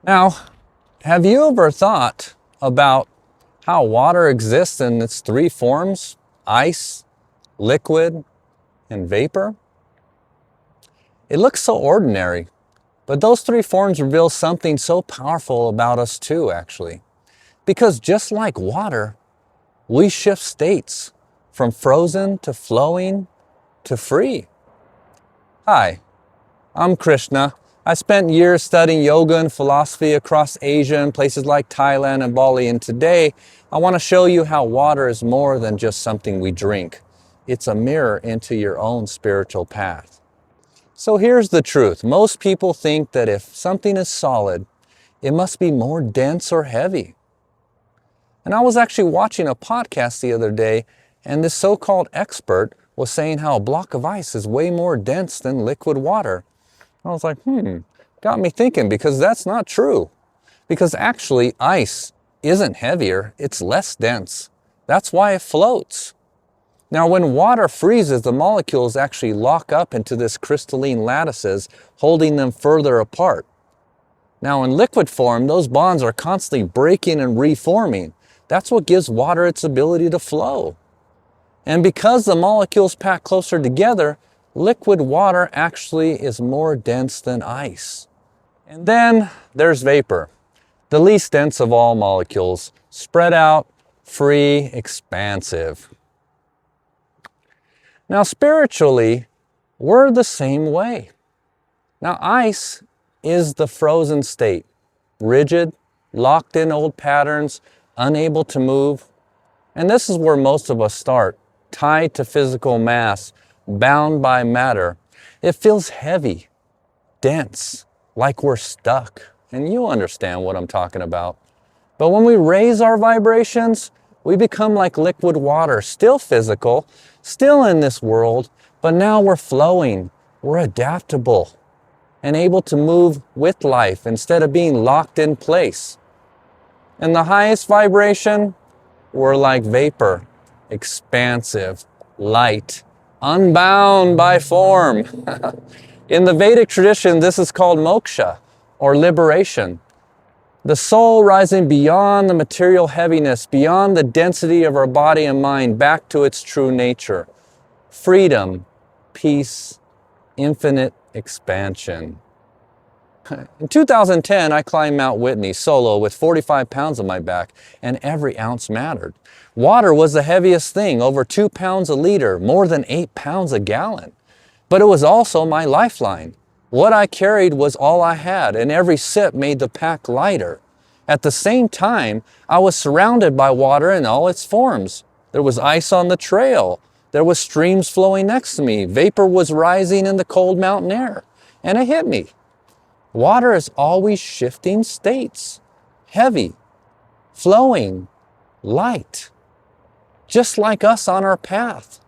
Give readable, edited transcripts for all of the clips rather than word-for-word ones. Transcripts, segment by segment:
Now, have you ever thought about how water exists in its three forms: ice, liquid, and vapor? It looks so ordinary, but those three forms reveal something so powerful about us too, actually. Because just like water, we shift states from frozen to flowing to free. Hi, I'm Krishna. I spent years studying yoga and philosophy across Asia in places like Thailand and Bali, and today I want to show you how water is more than just something we drink. It's a mirror into your own spiritual path. So here's the truth. Most people think that if something is solid, it must be more dense or heavy. And I was actually watching a podcast the other day, and this so-called expert was saying how a block of ice is way more dense than liquid water. I was like, got me thinking, because that's not true. Because actually, ice isn't heavier, it's less dense. That's why it floats. Now, when water freezes, the molecules actually lock up into this crystalline lattices, holding them further apart. Now, in liquid form, those bonds are constantly breaking and reforming. That's what gives water its ability to flow. And because the molecules pack closer together, liquid water actually is more dense than ice. And then there's vapor, the least dense of all molecules, spread out, free, expansive. Now, spiritually, we're the same way. Now, ice is the frozen state, rigid, locked in old patterns, unable to move. And this is where most of us start, tied to physical mass, bound by matter. It feels heavy, dense, like we're stuck. And you understand what I'm talking about. But when we raise our vibrations, we become like liquid water, still physical, still in this world, but now we're flowing, we're adaptable, and able to move with life instead of being locked in place. And the highest vibration, we're like vapor, expansive, light, unbound by form. In the Vedic tradition, this is called moksha, or liberation. The soul rising beyond the material heaviness, beyond the density of our body and mind, back to its true nature. Freedom, peace, infinite expansion. In 2010, I climbed Mount Whitney solo with 45 pounds on my back, and every ounce mattered. Water was the heaviest thing, over 2 pounds a liter, more than 8 pounds a gallon. But it was also my lifeline. What I carried was all I had, and every sip made the pack lighter. At the same time, I was surrounded by water in all its forms. There was ice on the trail. There was streams flowing next to me. Vapor was rising in the cold mountain air. And it hit me. Water is always shifting states. Heavy, flowing, light. Just like us on our path.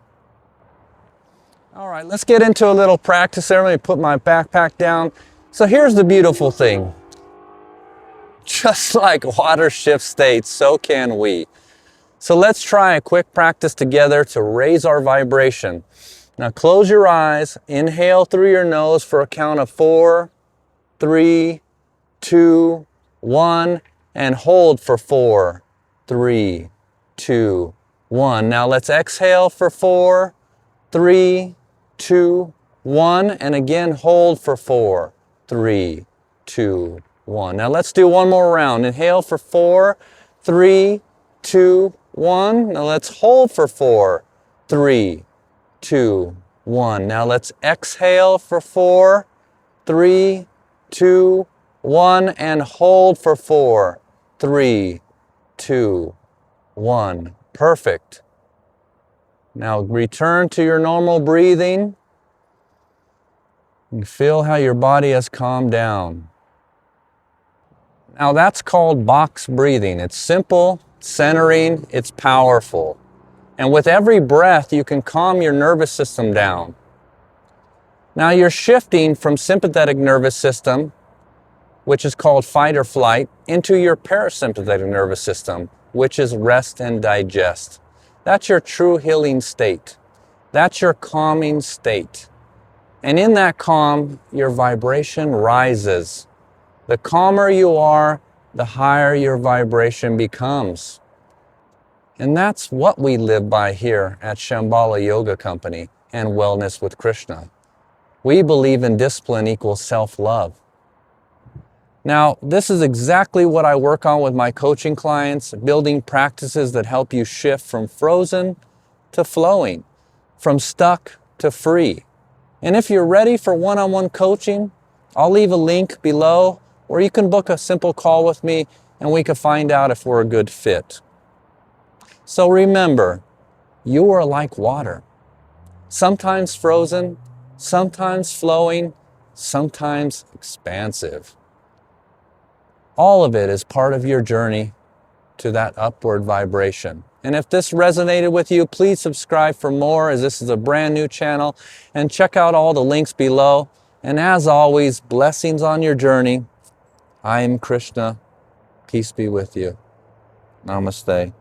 All right, let's get into a little practice there. Let me put my backpack down. So here's the beautiful thing. Just like water shifts states, so can we. So let's try a quick practice together to raise our vibration. Now close your eyes, inhale through your nose for a count of 4, 3, 2, 1, and hold for 4, 3, 2, 1. Now let's exhale for 4, 3, 2, 1, and again hold for 4, 3, 2, 1. Now let's do one more round. Inhale for 4, 3, 2, 1. Now let's hold for 4, 3, 2, 1. Now let's exhale for 4, 3, 2, 1, and hold for 4, 3, 2, 1. Perfect. Now return to your normal breathing and feel how your body has calmed down. Now that's called box breathing. It's simple, centering, it's powerful. And with every breath, you can calm your nervous system down. Now you're shifting from sympathetic nervous system, which is called fight or flight, into your parasympathetic nervous system, which is rest and digest. That's your true healing state. That's your calming state. And in that calm, your vibration rises. The calmer you are, the higher your vibration becomes. And that's what we live by here at Shambhala Yoga Company and Wellness with Krishna. We believe in discipline equals self-love. Now, this is exactly what I work on with my coaching clients, building practices that help you shift from frozen to flowing, from stuck to free. And if you're ready for one-on-one coaching, I'll leave a link below where you can book a simple call with me and we can find out if we're a good fit. So remember, you are like water, sometimes frozen, sometimes flowing, sometimes expansive. All of it is part of your journey to that upward vibration. And if this resonated with you, please subscribe for more, as this is a brand new channel, and check out all the links below. And as always, blessings on your journey. I am Krishna. Peace be with you. Namaste.